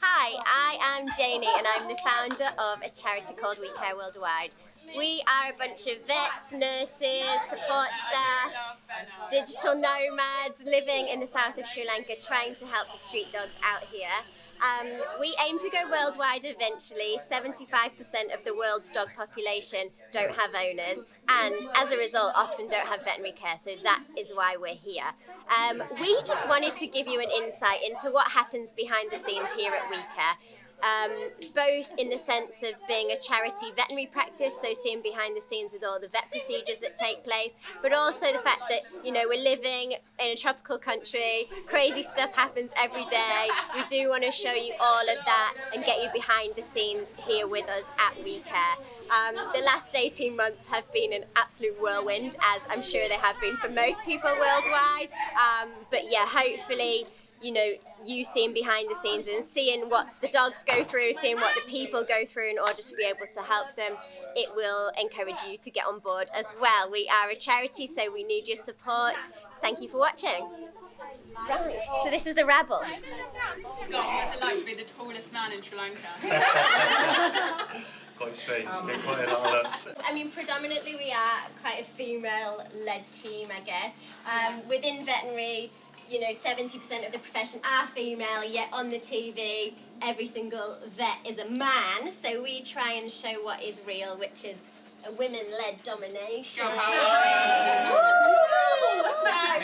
Hi, I am Janie and I'm the founder of a charity called WECare Worldwide. We are a bunch of vets, nurses, support staff, digital nomads living in the south of Sri Lanka trying to help the street dogs out here. We aim to go worldwide eventually. 75% of the world's dog population don't have owners and as a result often don't have veterinary care, so that is why we're here. We just wanted to give you an insight into what happens behind the scenes here at WECare. Both in the sense of being a charity veterinary practice, so seeing behind the scenes with all the vet procedures that take place, but also the fact that, you know, we're living in a tropical country, crazy stuff happens every day. We do want to show you all of that and get you behind the scenes here with us at WECare. The last 18 months have been an absolute whirlwind, as I'm sure they have been for most people worldwide, but yeah, hopefully, you know, you seeing behind the scenes and seeing what the dogs go through, seeing what the people go through in order to be able to help them, it will encourage you to get on board as well. We are a charity, so we need your support. Thank you for watching. Right, so this is the rabble. Scott, what's it like to be the tallest man in Sri Lanka? Quite strange, get quite a lot of looks. I mean, predominantly we are quite a female-led team, I guess. Within veterinary, you know, 70% of the profession are female, yet on the TV, every single vet is a man. So we try and show what is real, which is a women-led domination. So,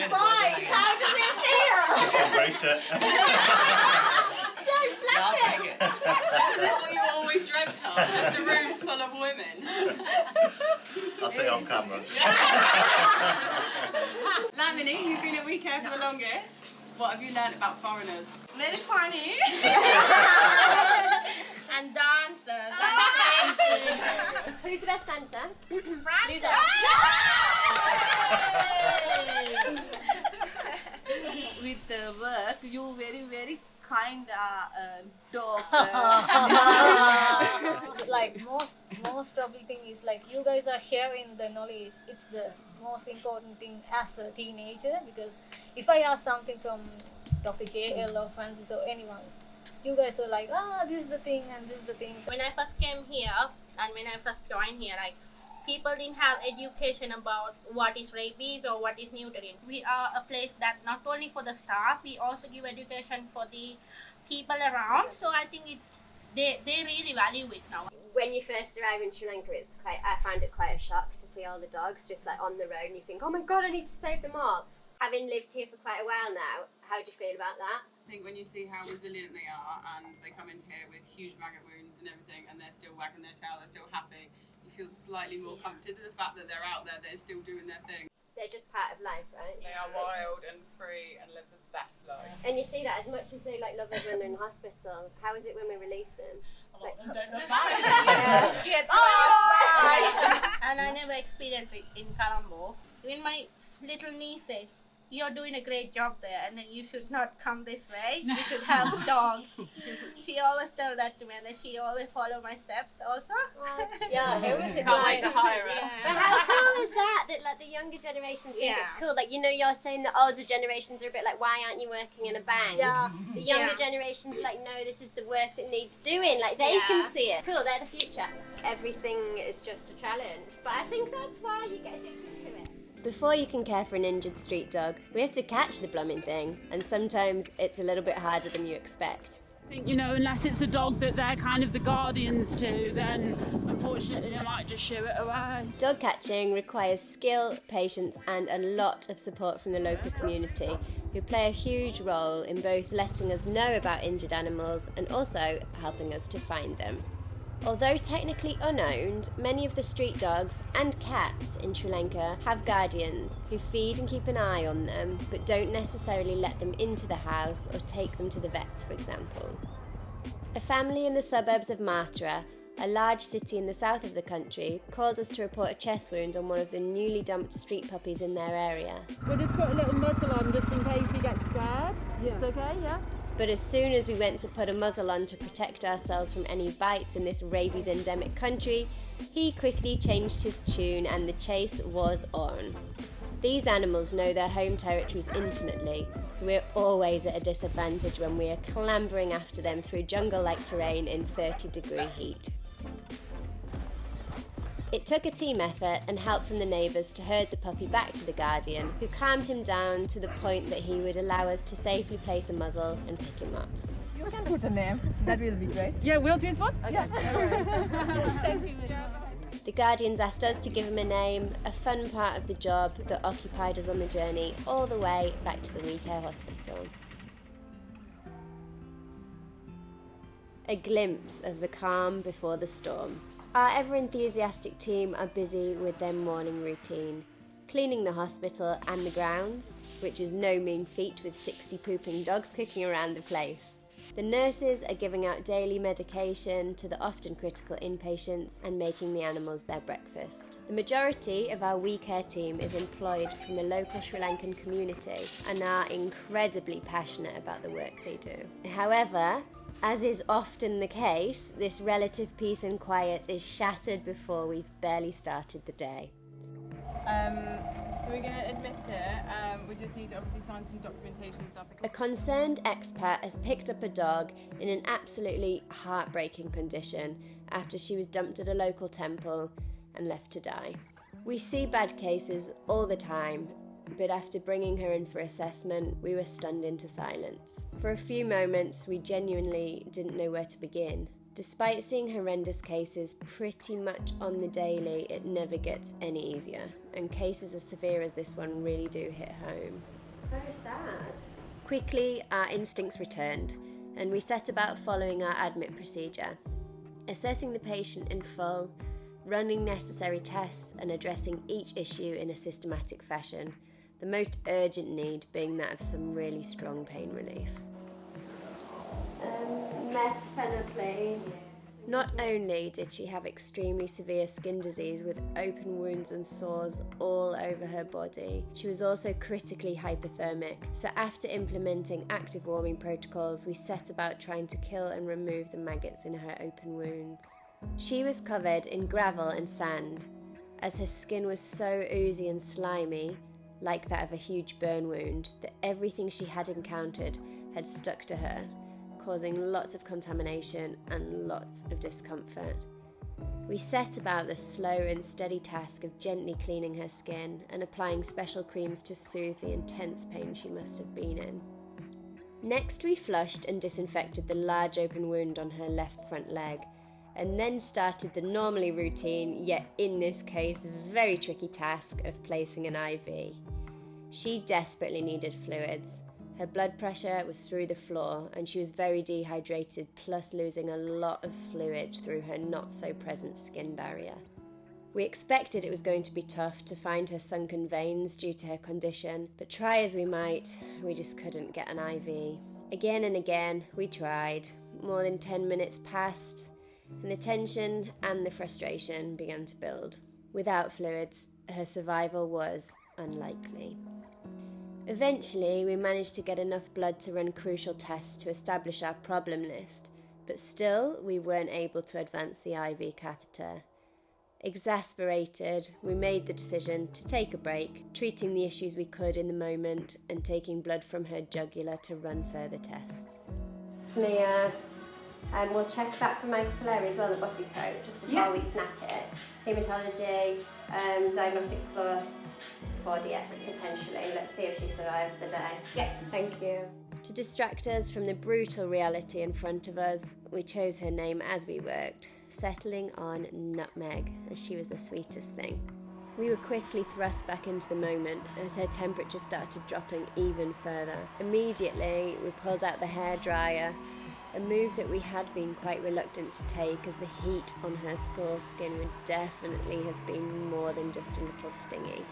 boys, how does it feel? Embrace it. Joe, slap it. Is this what you always dreamt of? Just a room full of women? I'll say off camera. Lamini, you've been at WECare for the longest. What have you learned about foreigners? Very funny. And dancers. Who's the best dancer? Lisa. With the work, you very kind dog. Like most trouble thing is like you guys are sharing the knowledge. It's the most important thing as a teenager, because if I ask something from Dr. JL or Francis or anyone, you guys are like, this is the thing and this is the thing. When I first came here and when I first joined here, like people didn't have education about what is rabies or what is neutering. We are a place that not only for the staff, we also give education for the people around. So I think they really value it now. When you first arrive in Sri Lanka, I found it quite a shock to see all the dogs just like on the road, and you think, oh my god, I need to save them all. Having lived here for quite a while now, how do you feel about that? I think when you see how resilient they are and they come into here with huge maggot wounds and everything and they're still wagging their tail, they're still happy, you feel slightly more comforted with the fact that they're out there, they're still doing their thing. They're just part of life, right? They are wild and free and live the best life. And you see that as much as they like love us when they're in hospital, how is it when we release them? Yes. And I never experienced it in Colombo. Even my little niece says, you're doing a great job there, and then you should not come this way. You should help dogs. She always tells that to me, and then she always follow my steps also. Yeah, everything. Can't wait to hire her. Yeah. But how cool is that like the younger generations think it's cool? Like, you know, you're saying the older generations are a bit like, why aren't you working in a bank? Yeah. The younger generations are like, no, this is the work that needs doing. Like, they can see it. Cool, they're the future. Everything is just a challenge. But I think that's why you get addicted to it. Before you can care for an injured street dog, we have to catch the blooming thing, and sometimes it's a little bit harder than you expect. I think, you know, unless it's a dog that they're kind of the guardians to, then unfortunately they might just shoo it away. Dog catching requires skill, patience and a lot of support from the local community, who play a huge role in both letting us know about injured animals and also helping us to find them. Although technically unowned, many of the street dogs and cats in Sri Lanka have guardians who feed and keep an eye on them, but don't necessarily let them into the house or take them to the vets, for example. A family in the suburbs of Mathura, a large city in the south of the country, called us to report a chest wound on one of the newly dumped street puppies in their area. We'll just put a little muzzle on just in case he gets scared. Yeah. It's okay, yeah? But as soon as we went to put a muzzle on to protect ourselves from any bites in this rabies endemic country, he quickly changed his tune and the chase was on. These animals know their home territories intimately, so we're always at a disadvantage when we are clambering after them through jungle-like terrain in 30-degree heat. It took a team effort and help from the neighbours to herd the puppy back to the guardian, who calmed him down to the point that he would allow us to safely place a muzzle and pick him up. You can put a name, that will be great. Yeah, we'll choose one? Okay. Alright. Thank you. The guardians asked us to give him a name, a fun part of the job that occupied us on the journey all the way back to the WECare hospital. A glimpse of the calm before the storm. Our ever-enthusiastic team are busy with their morning routine, cleaning the hospital and the grounds, which is no mean feat with 60 pooping dogs kicking around the place. The nurses are giving out daily medication to the often critical inpatients and making the animals their breakfast. The majority of our WECare team is employed from the local Sri Lankan community and are incredibly passionate about the work they do. However, as is often the case, this relative peace and quiet is shattered before we've barely started the day. So we're going to admit it, we just need to obviously sign some documentation and stuff. A concerned expat has picked up a dog in an absolutely heartbreaking condition after she was dumped at a local temple and left to die. We see bad cases all the time, but after bringing her in for assessment, we were stunned into silence. For a few moments, we genuinely didn't know where to begin. Despite seeing horrendous cases pretty much on the daily, it never gets any easier, and cases as severe as this one really do hit home. So sad. Quickly, our instincts returned, and we set about following our admit procedure, assessing the patient in full, running necessary tests, and addressing each issue in a systematic fashion, the most urgent need being that of some really strong pain relief. Meth penna, please. Not only did she have extremely severe skin disease with open wounds and sores all over her body, she was also critically hypothermic. So after implementing active warming protocols, we set about trying to kill and remove the maggots in her open wounds. She was covered in gravel and sand, as her skin was so oozy and slimy, like that of a huge burn wound, that everything she had encountered had stuck to her, causing lots of contamination and lots of discomfort. We set about the slow and steady task of gently cleaning her skin and applying special creams to soothe the intense pain she must have been in. Next, we flushed and disinfected the large open wound on her left front leg, and then started the normally routine, yet in this case very tricky task of placing an IV. She desperately needed fluids. Her blood pressure was through the floor and she was very dehydrated, plus losing a lot of fluid through her not so present skin barrier. We expected it was going to be tough to find her sunken veins due to her condition, but try as we might, we just couldn't get an IV. Again and again, we tried. More than 10 minutes passed, and the tension and the frustration began to build. Without fluids, her survival was unlikely. Eventually, we managed to get enough blood to run crucial tests to establish our problem list, but still, we weren't able to advance the IV catheter. Exasperated, we made the decision to take a break, treating the issues we could in the moment and taking blood from her jugular to run further tests. Smear, and we'll check that for microfilariae as well, the buffy coat, just before we snap it. Hematology, diagnostic plus, 4DX potentially. Let's see if she survives the day. Yeah, thank you. To distract us from the brutal reality in front of us, we chose her name as we worked, settling on Nutmeg, as she was the sweetest thing. We were quickly thrust back into the moment as her temperature started dropping even further. Immediately, we pulled out the hairdryer, a move that we had been quite reluctant to take as the heat on her sore skin would definitely have been more than just a little stingy.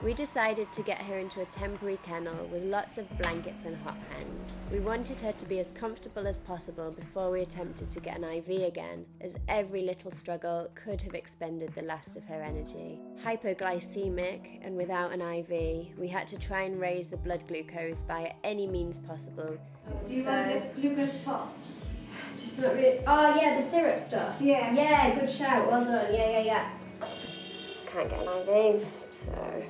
We decided to get her into a temporary kennel with lots of blankets and hot pans. We wanted her to be as comfortable as possible before we attempted to get an IV again, as every little struggle could have expended the last of her energy. Hypoglycemic and without an IV, we had to try and raise the blood glucose by any means possible. Do you want the glucose pops? Just not really. Oh yeah, the syrup stuff. Yeah. Yeah, good shout. Well done. Yeah. Can't get an IV, so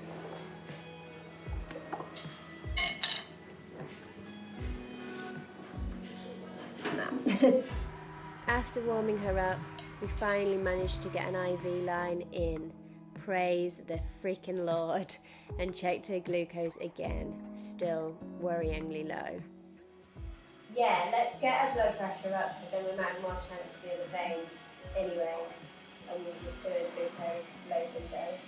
After warming her up, we finally managed to get an IV line in. Praise the freaking Lord. And checked her glucose again, still worryingly low. Yeah, let's get her blood pressure up because then we might have more chance for the other veins anyways. And we'll just do a glucose loaded dose.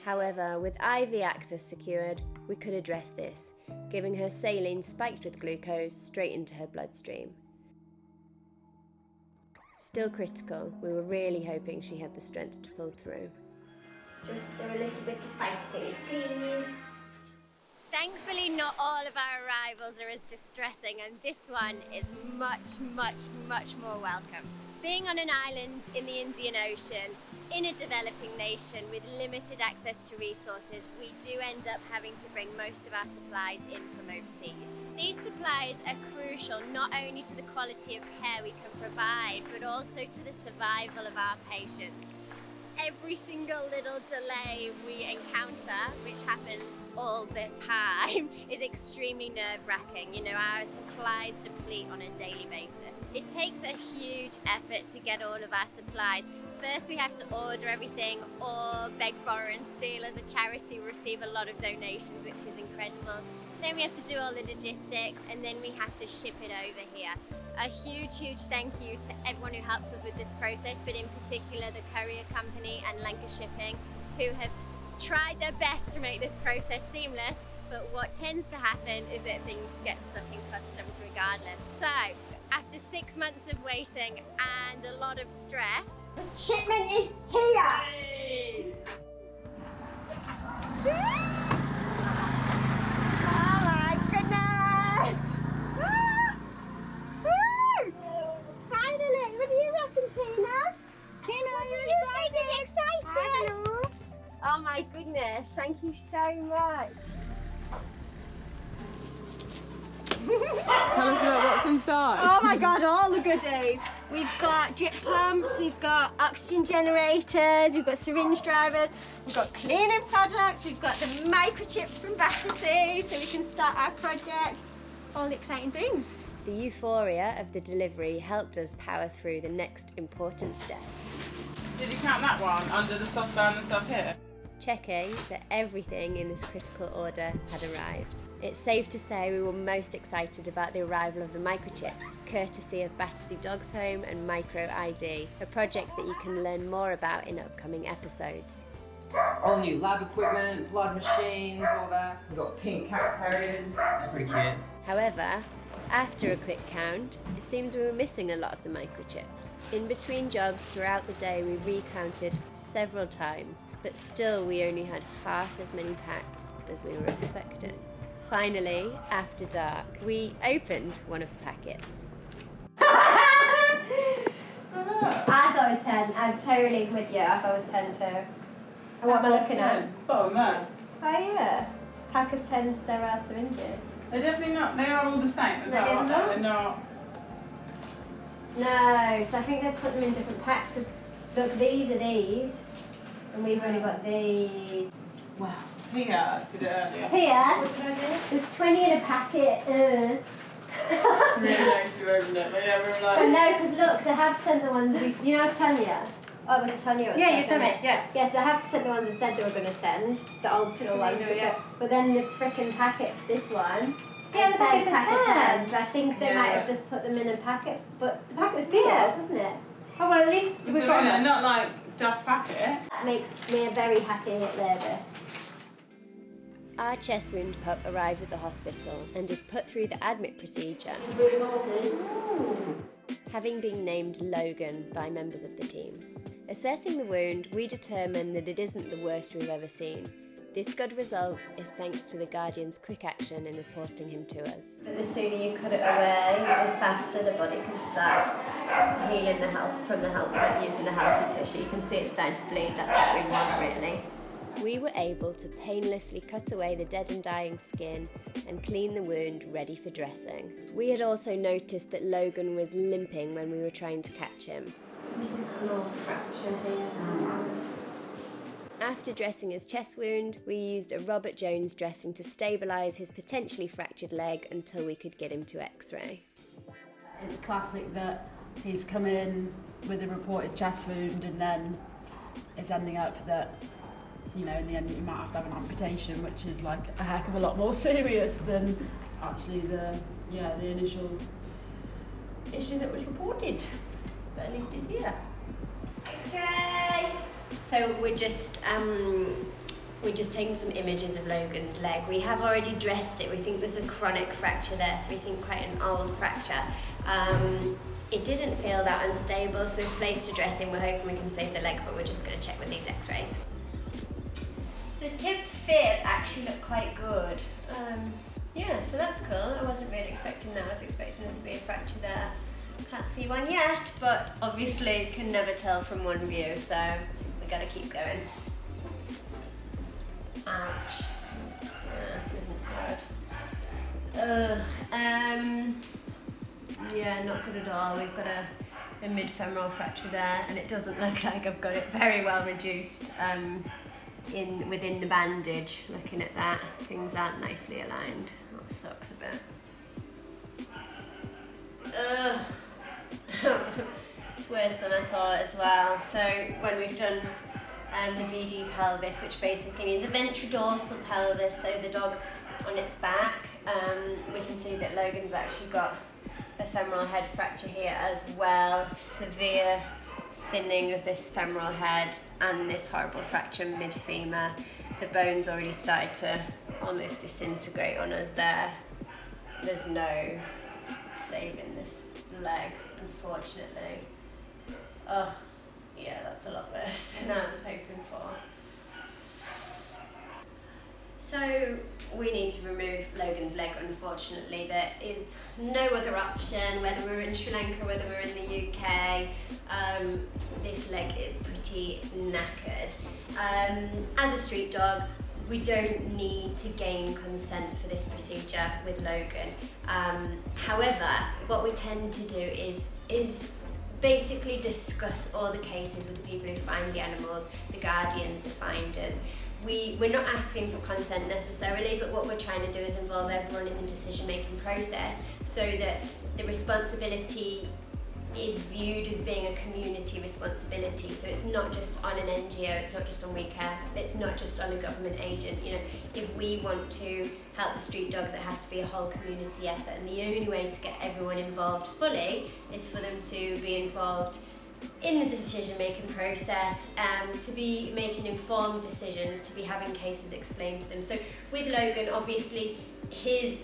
However, with IV access secured, we could address this, giving her saline spiked with glucose straight into her bloodstream. Still critical, we were really hoping she had the strength to pull through. Just do a little bit of fighting, please. Thankfully, not all of our arrivals are as distressing, and this one is much, much, much more welcome. Being on an island in the Indian Ocean, in a developing nation with limited access to resources, we do end up having to bring most of our supplies in from overseas. These supplies are crucial not only to the quality of care we can provide, but also to the survival of our patients. Every single little delay we encounter, which happens all the time, is extremely nerve-wracking. You know, our supplies deplete on a daily basis. It takes a huge effort to get all of our supplies. First we have to order everything or beg, borrow and steal. As a charity we receive a lot of donations, which is incredible. Then we have to do all the logistics and then we have to ship it over here. A huge, huge thank you to everyone who helps us with this process, but in particular the courier company and Lanka Shipping, who have tried their best to make this process seamless, but what tends to happen is that things get stuck in customs regardless. So, after 6 months of waiting and a lot of stress, The shipment is here! Oh my goodness! Finally! What do you reckon, Tina? Tina, are you excited? Oh my goodness, thank you so much. Tell us about what's inside. Oh my god, all the goodies. We've got drip pumps, we've got oxygen generators, we've got syringe drivers, we've got cleaning products, we've got the microchips from Battersea so we can start our project. All the exciting things. the euphoria of the delivery helped us power through the next important step. Did you count that one under the soft band and stuff here? Checking that everything in this critical order had arrived. It's safe to say we were most excited about the arrival of the microchips, courtesy of Battersea Dogs Home and Micro ID, a project that you can learn more about in upcoming episodes. All new lab equipment, blood machines, all that. We've got pink cat carriers. They're pretty cute. However, after a quick count, it seems we were missing a lot of the microchips. In between jobs throughout the day we recounted several times, but still we only had half as many packs as we were expecting. Finally, after dark, we opened one of the packets. I thought it was 10. I'm totally with you. I thought it was 10 too. And what am I looking at? Oh man. Oh yeah. Pack of 10 sterile syringes. They're definitely not, they are all the same as well, aren't they? They're not. No, so I think they've put them in different packs because look, these are these, and we've only got these. Wow. Here, I did it earlier. Here, there's 20 in a packet. Really nice to open it, but yeah, we were like. But no, because look, they have sent the ones you know I was telling you. Oh, was it telling you? Yeah, you told me, yeah. Yes, they have sent the ones that said they were going to send, the old school ones. Yeah. But then the frickin' packets, this one, Yeah, it the says packet packet says 10, so I think they Yeah. might have just put them in a packet, but the packet was sealed, Yeah. wasn't it? Oh, well, at least So we've got them. not like Duff packet. That makes me a very happy lady. Our chest wound pup arrives at the hospital and is put through the admit procedure, having been named Logan by members of the team. Assessing the wound, we determine that it isn't the worst we've ever seen. This good result is thanks to the Guardian's quick action in reporting him to us. But the sooner you cut it away, the faster the body can start healing using the healthy tissue. You can see it's starting to bleed, that's what we want really. We were able to painlessly cut away the dead and dying skin and clean the wound ready for dressing. We had also noticed that Logan was limping when we were trying to catch him. He's got an old fracture here. After dressing his chest wound, we used a Robert Jones dressing to stabilise his potentially fractured leg until we could get him to X-ray. It's classic that he's come in with a reported chest wound, and then it's ending up that, you know, in the end you might have to have an amputation, which is like a heck of a lot more serious than actually the initial issue that was reported. But at least it's here. Okay. So we're just taking some images of Logan's leg. We have already dressed it. We think there's a chronic fracture there, so we think quite an old fracture. It didn't feel that unstable, so we've placed a dressing. We're hoping we can save the leg, but we're just going to check with these x-rays. So his tib fit actually looked quite good. Yeah, so that's cool. I wasn't really expecting that. I was expecting there to be a fracture there. Can't see one yet, but obviously can never tell from one view, so we gotta keep going. Ouch. Yeah, this isn't good. Yeah, not good at all. We've got a mid-femoral fracture there, and it doesn't look like I've got it very well reduced within the bandage. Looking at that, things aren't nicely aligned. That sucks a bit. It's worse than I thought as well. So when we've done the VD pelvis, which basically means the ventrodorsal pelvis, so the dog on its back, we can see that Logan's actually got a femoral head fracture here as well, severe thinning of this femoral head and this horrible fracture mid-femur. The bone's already started to almost disintegrate on us there. There's no saving this leg, unfortunately. Oh, yeah, that's a lot worse than I was hoping for. So we need to remove Logan's leg, unfortunately. There is no other option, whether we're in Sri Lanka, whether we're in the UK. This leg is pretty knackered. As a street dog, we don't need to gain consent for this procedure with Logan. However, what we tend to do is basically discuss all the cases with the people who find the animals, the guardians, the finders. We're not asking for consent necessarily, but what we're trying to do is involve everyone in the decision-making process so that the responsibility is viewed as being a community responsibility. So it's not just on an NGO, it's not just on WECare, it's not just on a government agent. You know, if we want to help the street dogs, it has to be a whole community effort, and the only way to get everyone involved fully is for them to be involved in the decision-making process, to be making informed decisions, to be having cases explained to them. So with Logan, obviously, his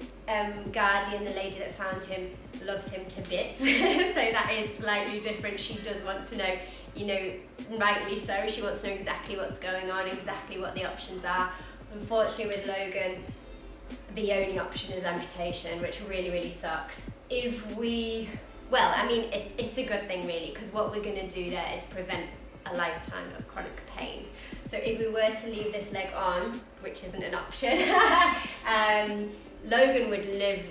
guardian, the lady that found him, loves him to bits. So that is slightly different. She does want to know, you know, rightly so, she wants to know exactly what's going on, exactly what the options are. Unfortunately with Logan, the only option is amputation, which really, really sucks. Well, I mean, it's a good thing really, because what we're going to do there is prevent a lifetime of chronic pain. So if we were to leave this leg on, which isn't an option, Logan would live,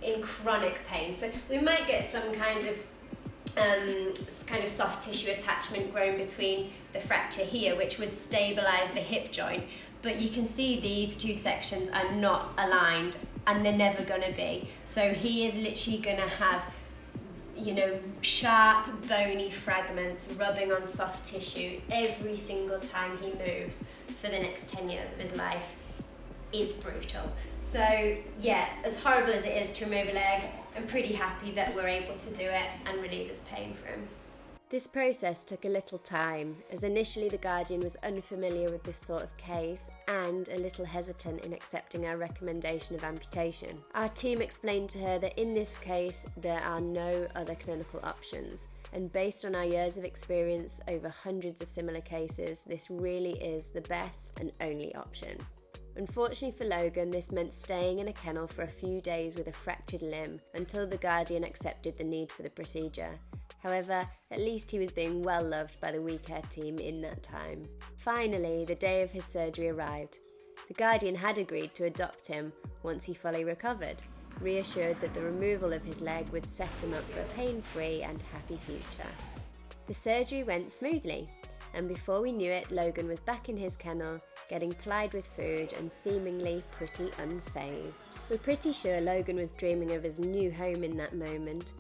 in chronic pain. So we might get some kind of soft tissue attachment grown between the fracture here, which would stabilize the hip joint. But you can see these two sections are not aligned, and they're never going to be. So he is literally going to have, you know, sharp, bony fragments rubbing on soft tissue every single time he moves for the next 10 years of his life. It's brutal. So yeah, as horrible as it is to remove a leg, I'm pretty happy that we're able to do it and relieve his pain for him. This process took a little time, as initially the guardian was unfamiliar with this sort of case and a little hesitant in accepting our recommendation of amputation. Our team explained to her that in this case there are no other clinical options, and based on our years of experience over hundreds of similar cases, this really is the best and only option. Unfortunately for Logan, this meant staying in a kennel for a few days with a fractured limb until the guardian accepted the need for the procedure. However, at least he was being well loved by the WECare team in that time. Finally, the day of his surgery arrived. The guardian had agreed to adopt him once he fully recovered, reassured that the removal of his leg would set him up for a pain-free and happy future. The surgery went smoothly, and before we knew it, Logan was back in his kennel, getting plied with food and seemingly pretty unfazed. We're pretty sure Logan was dreaming of his new home in that moment.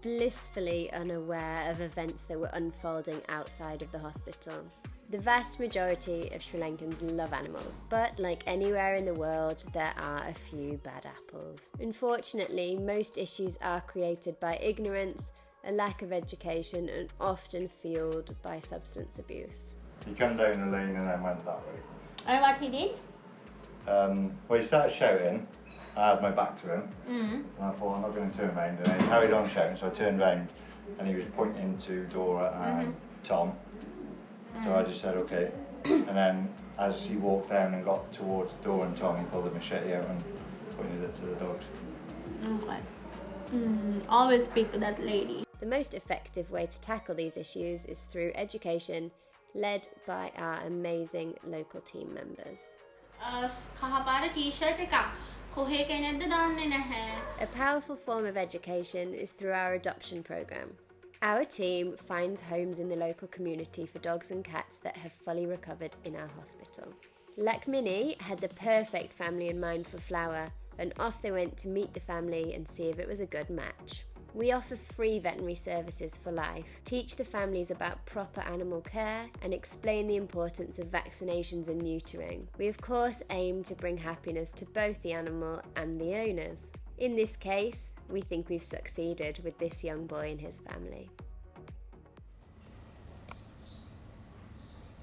blissfully unaware of events that were unfolding outside of the hospital. The vast majority of Sri Lankans love animals, but like anywhere in the world, there are a few bad apples. Unfortunately, most issues are created by ignorance, a lack of education, and often fueled by substance abuse. He came down the lane and then went that way. And what he did? Well, he started shouting. I had my back to him, and I thought, I'm not going to turn around. And he carried on shouting, so I turned round, and he was pointing to Dora and Tom. So I just said, okay. And then as he walked down and got towards Dora and Tom, he pulled the machete out and pointed it to the dogs. Okay. Always speak to that lady. The most effective way to tackle these issues is through education, led by our amazing local team members. A powerful form of education is through our adoption program. Our team finds homes in the local community for dogs and cats that have fully recovered in our hospital. Lakmini had the perfect family in mind for Flower, and off they went to meet the family and see if it was a good match. We offer free veterinary services for life, teach the families about proper animal care, and explain the importance of vaccinations and neutering. We of course aim to bring happiness to both the animal and the owners. In this case, we think we've succeeded with this young boy and his family.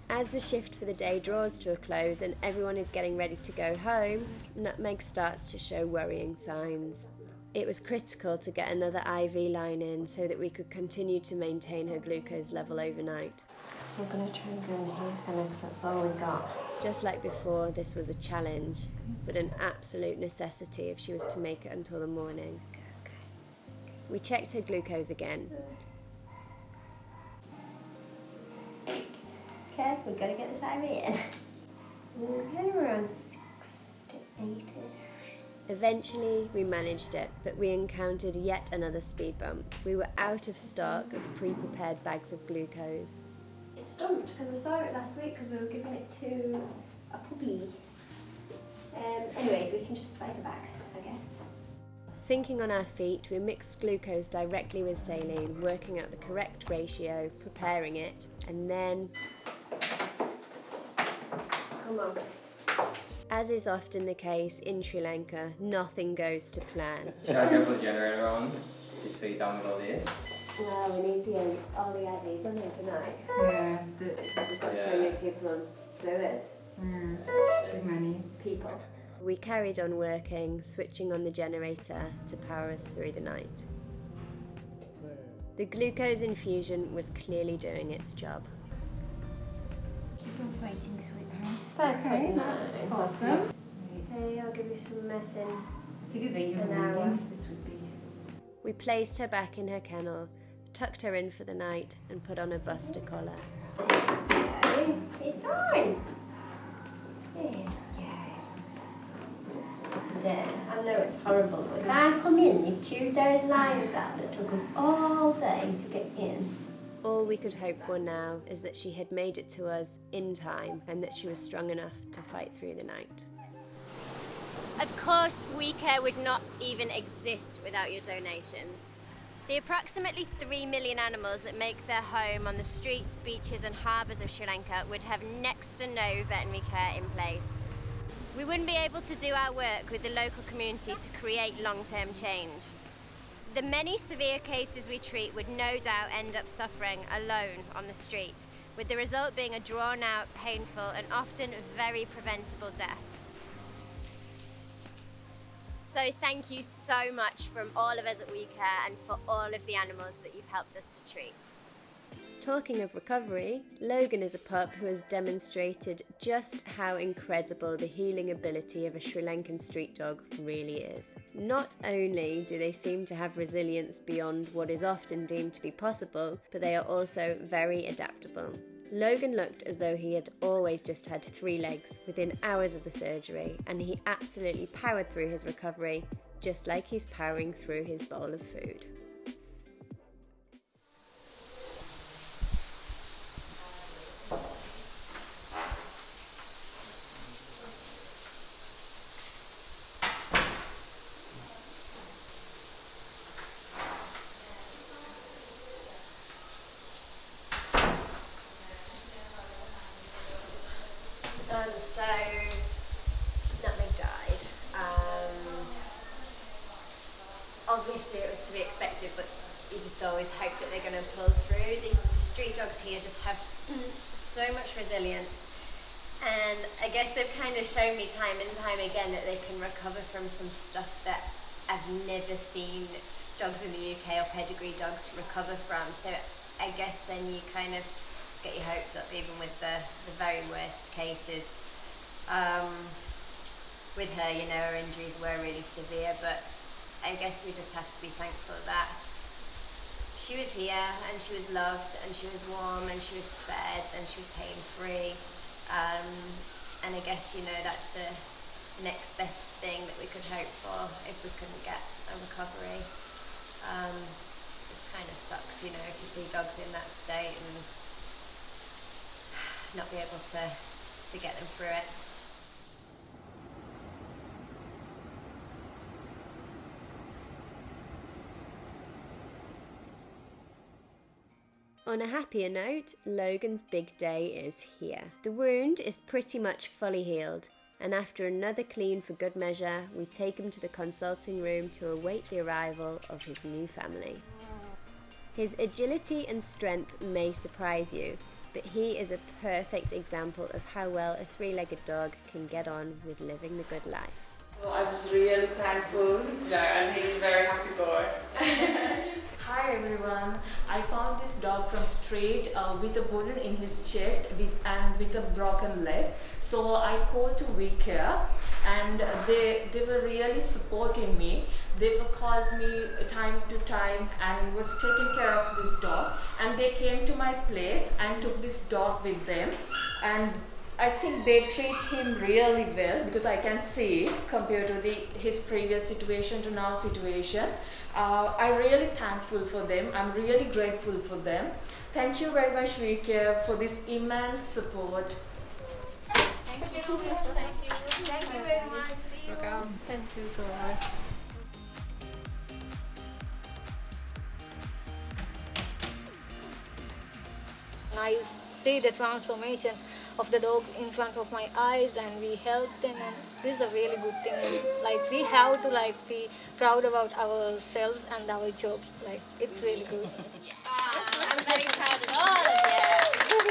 As the shift for the day draws to a close and everyone is getting ready to go home, Nutmeg starts to show worrying signs. It was critical to get another IV line in so that we could continue to maintain her glucose level overnight. So I'm going to try and go in here for next, that's all we got. Just like before, this was a challenge, but an absolute necessity if she was to make it until the morning. We checked her glucose again. Okay, we've got to get this IV in. Okay, we're on 6 to 8-ish. Eventually, we managed it, but we encountered yet another speed bump. We were out of stock of pre-prepared bags of glucose. Stumped because I saw it last week because we were giving it to a puppy. Anyways, we can just spike it back, I guess. Thinking on our feet, we mixed glucose directly with saline, working out the correct ratio, preparing it, and then... Come on. As is often the case in Sri Lanka, nothing goes to plan. Should I go put the generator on just so you're done with all this? No, we need all the IVs on there tonight. Yeah, We've got so many people on fluids. too many. People. We carried on working, switching on the generator to power us through the night. The glucose infusion was clearly doing its job. Keep on fighting, sweetheart. Okay, Nice. awesome. Okay, I'll give you some meth in So good that you're an hour. This would be. We placed her back in her kennel, tucked her in for the night, and put on a buster collar. Okay, it's on. There you go. There, I know it's horrible, but when I come in, you chewed those lines out that took us all day to get in. All we could hope for now is that she had made it to us in time and that she was strong enough to fight through the night. Of course, WECare would not even exist without your donations. The approximately 3 million animals that make their home on the streets, beaches and harbours of Sri Lanka would have next to no veterinary care in place. We wouldn't be able to do our work with the local community to create long-term change. The many severe cases we treat would no doubt end up suffering alone on the street, with the result being a drawn-out, painful and often very preventable death. So thank you so much from all of us at WECare and for all of the animals that you've helped us to treat. Talking of recovery, Logan is a pup who has demonstrated just how incredible the healing ability of a Sri Lankan street dog really is. Not only do they seem to have resilience beyond what is often deemed to be possible, but they are also very adaptable. Logan looked as though he had always just had 3 legs within hours of the surgery, and he absolutely powered through his recovery, just like he's powering through his bowl of food. obviously it was to be expected, but you just always hope that they're going to pull through. These street dogs here just have so much resilience, and I guess they've kind of shown me time and time again that they can recover from some stuff that I've never seen dogs in the UK or pedigree dogs recover from. So I guess then you kind of get your hopes up even with the very worst cases. With her, you know, her injuries were really severe, but I guess we just have to be thankful that she was here and she was loved and she was warm and she was fed and she was pain-free. And I guess, you know, that's the next best thing that we could hope for if we couldn't get a recovery. Just kind of sucks, you know, to see dogs in that state and not be able to get them through it. On a happier note, Logan's big day is here. The wound is pretty much fully healed, and after another clean for good measure, we take him to the consulting room to await the arrival of his new family. His agility and strength may surprise you, but he is a perfect example of how well a three-legged dog can get on with living the good life. So I was really thankful. Yeah, and he's a very happy boy. Hi everyone, I found this dog from street with a wound in his chest and with a broken leg. So I called to WECare and they were really supporting me. They were called me time to time and was taking care of this dog, and they came to my place and took this dog with them, and I think they treat him really well because I can see compared to his previous situation to now situation. I'm really thankful for them. I'm really grateful for them. Thank you very much, WECare, for this immense support. Thank you. Thank you. Thank you very much. See you. Thank you so much. I see the transformation of the dog in front of my eyes, and we helped them, and this is a really good thing. And like we have to like be proud about ourselves and our jobs. Like it's really good. I'm very proud of all of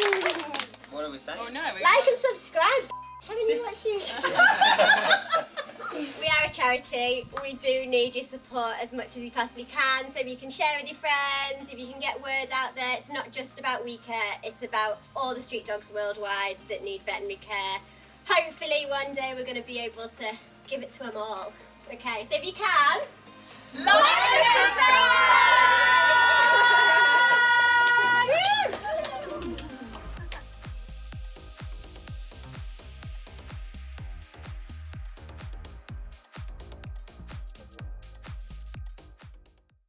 you. What are we saying? Oh no. Like and subscribe. Haven't you watched YouTube? We are a charity. We do need your support as much as you possibly can. So if you can share with your friends, if you can get word out there, it's not just about WECare, it's about all the street dogs worldwide that need veterinary care. Hopefully one day we're going to be able to give it to them all. Okay, so if you can,